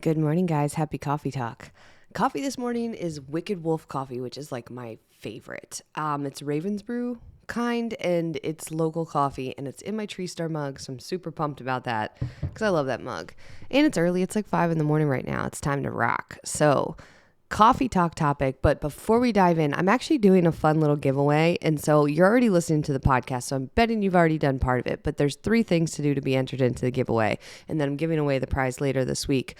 Good morning, guys. Happy coffee talk. Coffee this morning is Wicked Wolf coffee, which is like my favorite. It's Raven's Brew kind, and it's local coffee, and it's in my Tree Star mug, so I'm super pumped about that because I love that mug. And it's early. It's like 5 in the morning right now. It's time to rock. So coffee talk topic, but before we dive in, I'm actually doing a fun little giveaway. And so you're already listening to the podcast, so I'm betting you've already done part of it, but there's 3 things to do to be entered into the giveaway. And then I'm giving away the prize later this week.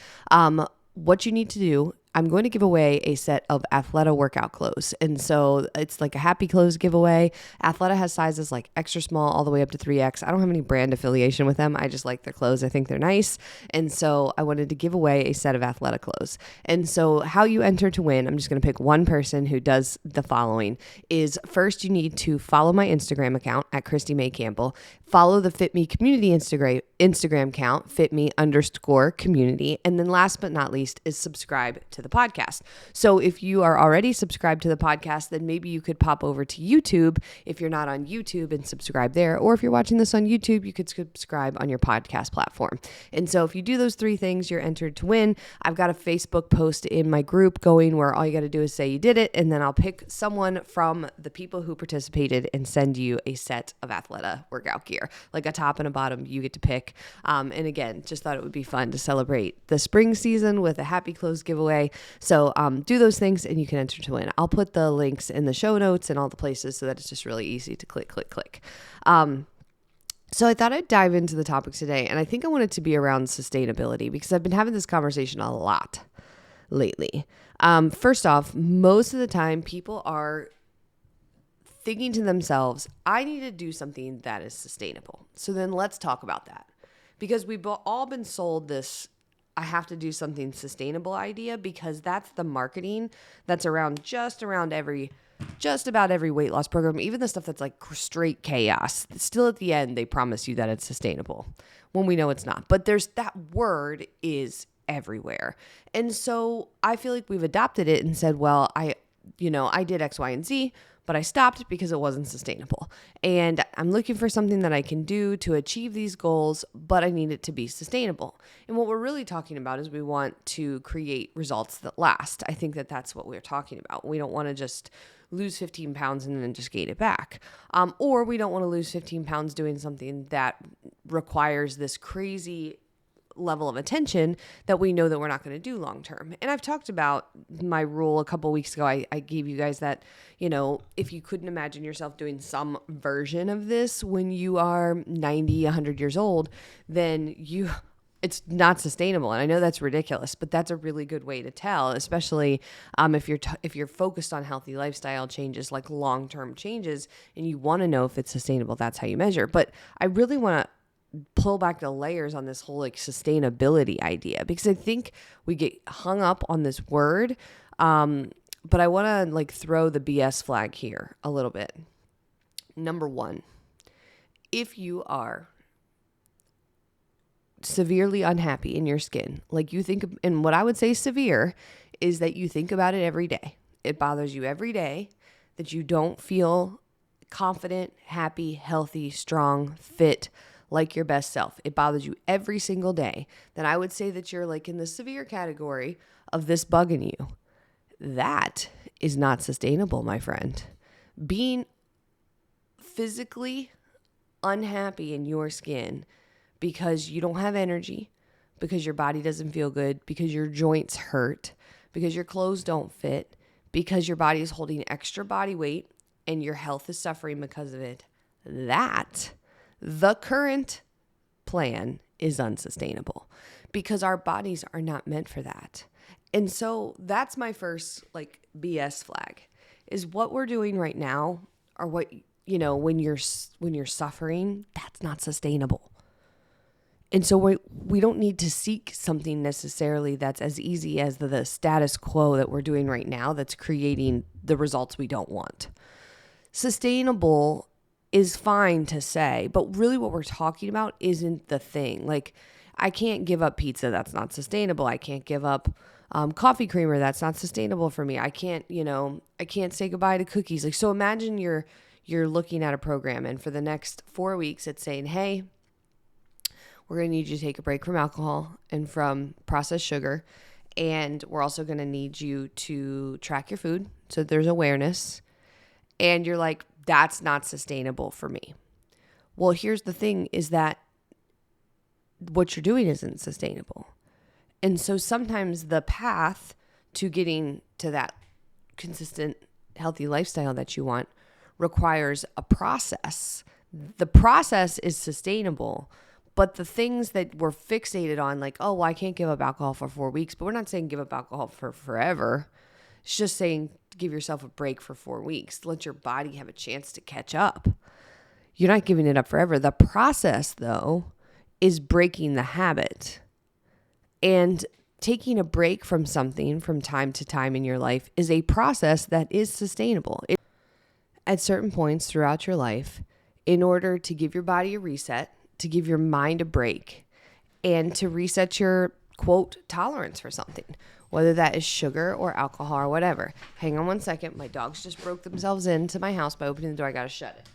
What you need to do, I'm going to give away a set of Athleta workout clothes. And so it's like a happy clothes giveaway. Athleta has sizes like extra small all the way up to 3X. I don't have any brand affiliation with them. I just like their clothes. I think they're nice. And so I wanted to give away a set of Athleta clothes. And so how you enter to win, I'm just going to pick one person who does the following is first you need to follow my Instagram account at Christy May Campbell. Follow the Fit Me Community Instagram account, fitme_community. And then last but not least is subscribe to the podcast. So if you are already subscribed to the podcast, then maybe you could pop over to YouTube if you're not on YouTube and subscribe there. Or if you're watching this on YouTube, you could subscribe on your podcast platform. And so if you do those 3 things, you're entered to win. I've got a Facebook post in my group going where all you got to do is say you did it. And then I'll pick someone from the people who participated and send you a set of Athleta workout gear. Like a top and a bottom you get to pick. And again, just thought it would be fun to celebrate the spring season with a happy clothes giveaway. So do those things and you can enter to win. I'll put the links in the show notes and all the places so that it's just really easy to click. So I thought I'd dive into the topic today, and I think I want it to be around sustainability because I've been having this conversation a lot lately. First off, most of the time people are thinking to themselves, I need to do something that is sustainable. So then let's talk about that. Because we've all been sold this, I have to do something sustainable idea because that's the marketing that's around just about every weight loss program, even the stuff that's like straight chaos. Still at the end, they promise you that it's sustainable when we know it's not. But there's that word is everywhere. And so I feel like we've adopted it and said, well, I did X, Y, and Z, but I stopped because it wasn't sustainable. And I'm looking for something that I can do to achieve these goals, but I need it to be sustainable. And what we're really talking about is we want to create results that last. I think that that's what we're talking about. We don't want to just lose 15 pounds and then just gain it back. Or we don't want to lose 15 pounds doing something that requires this crazy level of attention that we know that we're not going to do long term. And I've talked about my rule a couple weeks ago. I gave you guys that, if you couldn't imagine yourself doing some version of this when you are 90, 100 years old, then it's not sustainable. And I know that's ridiculous, but that's a really good way to tell, especially if you're focused on healthy lifestyle changes, like long-term changes, and you want to know if it's sustainable. That's how you measure. But I really want to pull back the layers on this whole like sustainability idea because I think we get hung up on this word. But I want to like throw the BS flag here a little bit. Number 1, if you are severely unhappy in your skin, like you think, and what I would say severe is that you think about it every day. It bothers you every day that you don't feel confident, happy, healthy, strong, fit, like your best self. It bothers you every single day. Then I would say that you're like in the severe category of this bugging you. That is not sustainable, my friend. Being physically unhappy in your skin because you don't have energy, because your body doesn't feel good, because your joints hurt, because your clothes don't fit, because your body is holding extra body weight and your health is suffering because of it. The current plan is unsustainable because our bodies are not meant for that. And so that's my first like BS flag is what we're doing right now or what, when you're suffering, that's not sustainable. And so we don't need to seek something necessarily that's as easy as the status quo that we're doing right now that's creating the results we don't want. Sustainable is fine to say, but really what we're talking about isn't the thing. Like, I can't give up pizza. That's not sustainable. I can't give up coffee creamer. That's not sustainable for me. I can't say goodbye to cookies. Like, so imagine you're looking at a program and for the next 4 weeks, it's saying, hey, We're going to need you to take a break from alcohol and from processed sugar. And we're also going to need you to track your food so there's awareness. And you're like, that's not sustainable for me. Well, here's the thing is that what you're doing isn't sustainable. And so sometimes the path to getting to that consistent, healthy lifestyle that you want requires a process. The process is sustainable, but the things that we're fixated on, like, oh, well, I can't give up alcohol for 4 weeks, but we're not saying give up alcohol for forever. It's just saying give yourself a break for 4 weeks. Let your body have a chance to catch up. You're not giving it up forever. The process, though, is breaking the habit. And taking a break from something from time to time in your life is a process that is sustainable. At certain points throughout your life, in order to give your body a reset, to give your mind a break, and to reset your, quote, tolerance for something, whether that is sugar or alcohol or whatever. Hang on one second. My dogs just broke themselves into my house by opening the door. I got to shut it.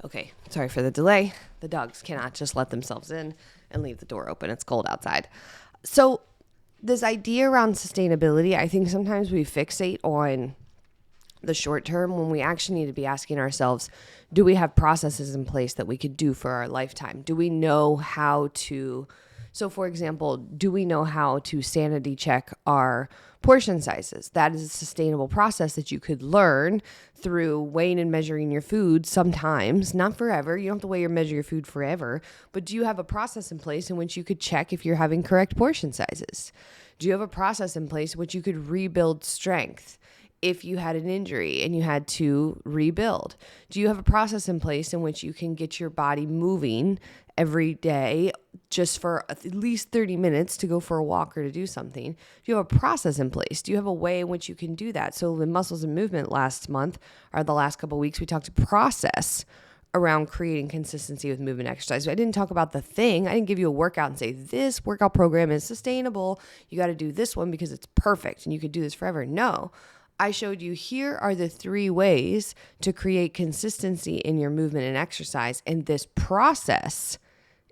Okay, sorry for the delay. The dogs cannot just let themselves in and leave the door open. It's cold outside. So this idea around sustainability, I think sometimes we fixate on the short term when we actually need to be asking ourselves, do we have processes in place that we could do for our lifetime? Do we know how to, so for example, do we know how to sanity check our portion sizes? That is a sustainable process that you could learn through weighing and measuring your food sometimes, not forever. You don't have to weigh or measure your food forever, but do you have a process in place in which you could check if you're having correct portion sizes? Do you have a process in place in which you could rebuild strength if you had an injury and you had to rebuild? Do you have a process in place in which you can get your body moving every day just for at least 30 minutes to go for a walk or to do something? Do you have a process in place? Do you have a way in which you can do that? So the muscles and movement last month, or the last couple of weeks, we talked process around creating consistency with movement exercise. I didn't talk about the thing. I didn't give you a workout and say, this workout program is sustainable. You got to do this one because it's perfect and you could do this forever. No. I showed you here are the 3 ways to create consistency in your movement and exercise, and this process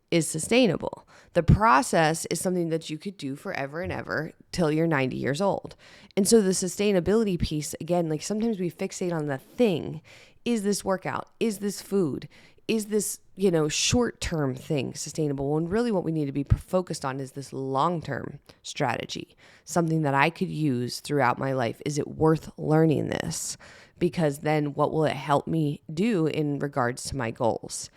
is sustainable. The process is something that you could do forever and ever till you're 90 years old. And so the sustainability piece, again, like sometimes we fixate on the thing. Is this workout? Is this food? Is this, short-term thing sustainable? When really what we need to be focused on is this long-term strategy, something that I could use throughout my life. Is it worth learning this? Because then what will it help me do in regards to my goals?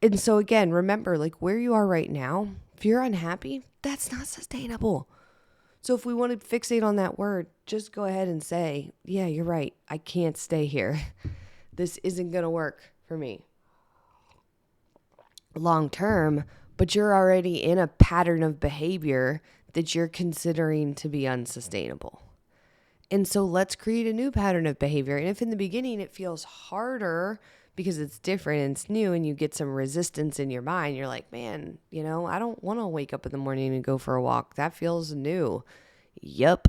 And so again, remember, like where you are right now, if you're unhappy, that's not sustainable. So if we want to fixate on that word, just go ahead and say, yeah, you're right. I can't stay here. This isn't going to work for me long term, but you're already in a pattern of behavior that you're considering to be unsustainable. And so let's create a new pattern of behavior. And if in the beginning it feels harder because it's different and it's new and you get some resistance in your mind, you're like, man, I don't want to wake up in the morning and go for a walk. That feels new. Yep.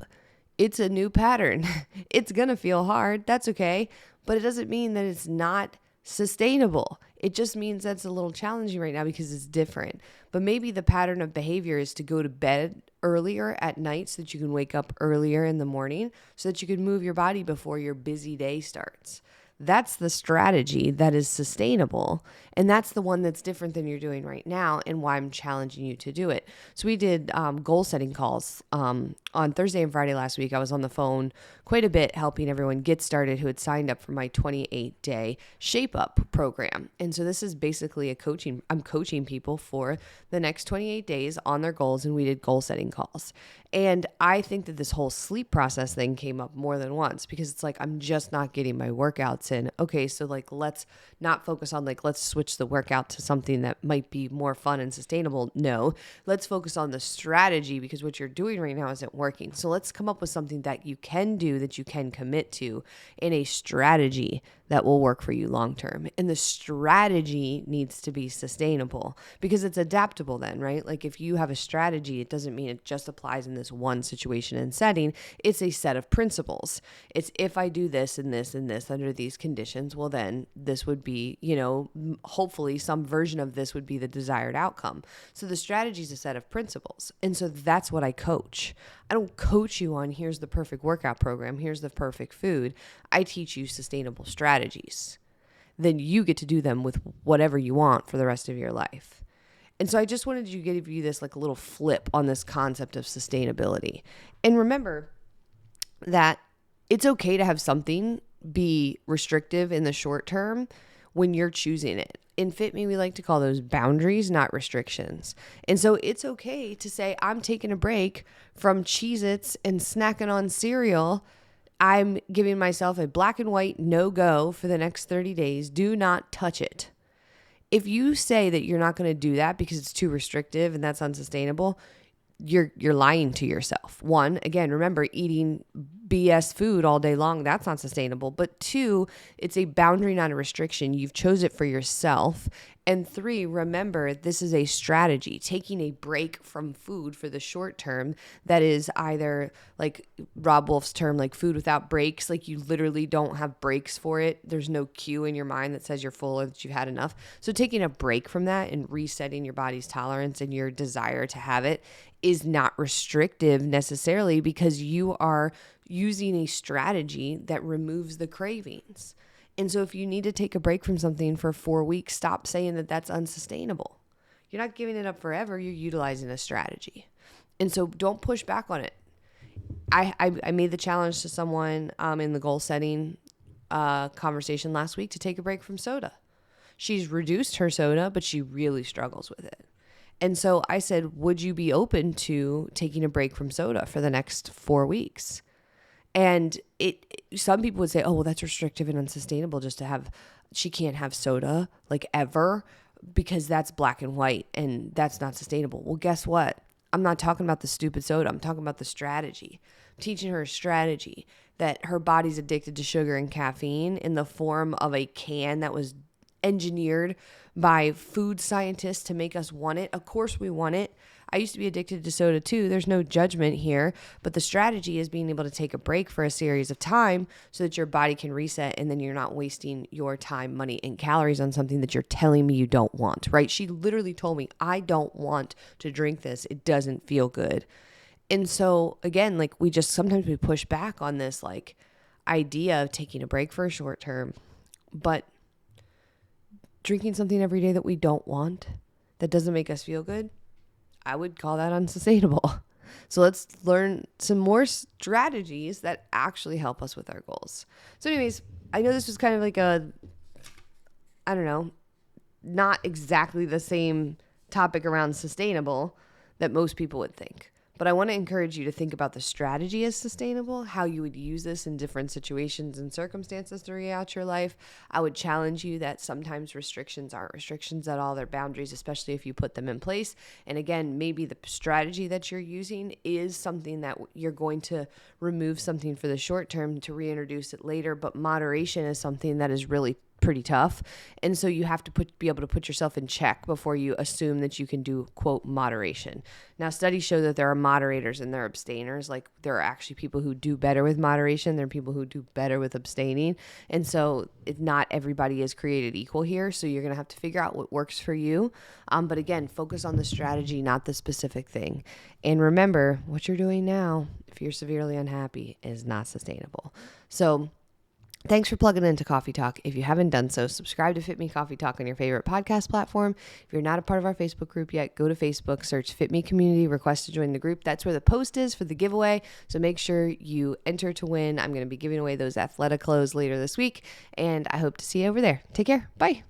It's a new pattern. It's going to feel hard. That's okay. But it doesn't mean that it's not sustainable. It just means that's a little challenging right now because it's different. But maybe the pattern of behavior is to go to bed earlier at night so that you can wake up earlier in the morning so that you can move your body before your busy day starts. That's the strategy that is sustainable. And that's the one that's different than you're doing right now and why I'm challenging you to do it. So we did goal setting calls on Thursday and Friday last week. I was on the phone quite a bit helping everyone get started who had signed up for my 28-day Shape Up program. And so this is basically I'm coaching people for the next 28 days on their goals, and we did goal setting calls. And I think that this whole sleep process thing came up more than once because it's like, I'm just not getting my workouts in. Okay, so let's not focus on let's switch switch the workout to something that might be more fun and sustainable. No, let's focus on the strategy, because what you're doing right now isn't working. So let's come up with something that you can do, that you can commit to, in a strategy that will work for you long term. And the strategy needs to be sustainable, because it's adaptable then, right? Like if you have a strategy, it doesn't mean it just applies in this one situation and setting. It's a set of principles. It's, if I do this and this and this under these conditions, well then this would be, hopefully some version of this would be the desired outcome. So the strategy is a set of principles. And so that's what I coach. I don't coach you on here's the perfect workout program, here's the perfect food. I teach you sustainable strategies. Then you get to do them with whatever you want for the rest of your life. And so I just wanted to give you this like a little flip on this concept of sustainability. And remember that it's okay to have something be restrictive in the short term when you're choosing it. In Fit Me, we like to call those boundaries, not restrictions. And so it's okay to say, I'm taking a break from Cheez-Its and snacking on cereal. I'm giving myself a black and white no-go for the next 30 days. Do not touch it. If you say that you're not going to do that because it's too restrictive and that's unsustainable, you're lying to yourself. One, again, remember, eating BS food all day long, that's not sustainable. But two, it's a boundary, not a restriction. You've chose it for yourself. And three, remember, this is a strategy, taking a break from food for the short term. That is either, like Rob Wolf's term, like food without breaks, like you literally don't have breaks for it. There's no cue in your mind that says you're full or that you've had enough. So taking a break from that and resetting your body's tolerance and your desire to have it is not restrictive necessarily, because you are using a strategy that removes the cravings. And so if you need to take a break from something for 4 weeks, stop saying that that's unsustainable. You're not giving it up forever. You're utilizing a strategy. And so don't push back on it. I made the challenge to someone in the goal setting conversation last week to take a break from soda. She's reduced her soda, but she really struggles with it. And so I said, would you be open to taking a break from soda for the next 4 weeks? And some people would say, oh, well, that's restrictive and unsustainable just to have, she can't have soda like ever because that's black and white and that's not sustainable. Well, guess what? I'm not talking about the stupid soda. I'm talking about the strategy. I'm teaching her a strategy that her body's addicted to sugar and caffeine in the form of a can that was engineered by food scientists to make us want it. Of course we want it. I used to be addicted to soda too. There's no judgment here, but the strategy is being able to take a break for a series of time so that your body can reset, and then you're not wasting your time, money, and calories on something that you're telling me you don't want, right? She literally told me, I don't want to drink this. It doesn't feel good. And so again, like sometimes we push back on this like idea of taking a break for a short term, but drinking something every day that we don't want, that doesn't make us feel good, I would call that unsustainable. So let's learn some more strategies that actually help us with our goals. So anyways, I know this was kind of like not exactly the same topic around sustainable that most people would think. But I want to encourage you to think about the strategy as sustainable, how you would use this in different situations and circumstances throughout your life. I would challenge you that sometimes restrictions aren't restrictions at all. They're boundaries, especially if you put them in place. And again, maybe the strategy that you're using is something that you're going to remove something for the short term to reintroduce it later. But moderation is something that is really pretty tough. And so you have to be able to put yourself in check before you assume that you can do, quote, moderation. Now, studies show that there are moderators and there are abstainers. Like there are actually people who do better with moderation. There are people who do better with abstaining. And so not everybody is created equal here. So you're going to have to figure out what works for you. But again, focus on the strategy, not the specific thing. And remember, what you're doing now, if you're severely unhappy, is not sustainable. So thanks for plugging into Coffee Talk. If you haven't done so, subscribe to Fit Me Coffee Talk on your favorite podcast platform. If you're not a part of our Facebook group yet, go to Facebook, search Fit Me Community, request to join the group. That's where the post is for the giveaway. So make sure you enter to win. I'm going to be giving away those Athleta clothes later this week, and I hope to see you over there. Take care. Bye.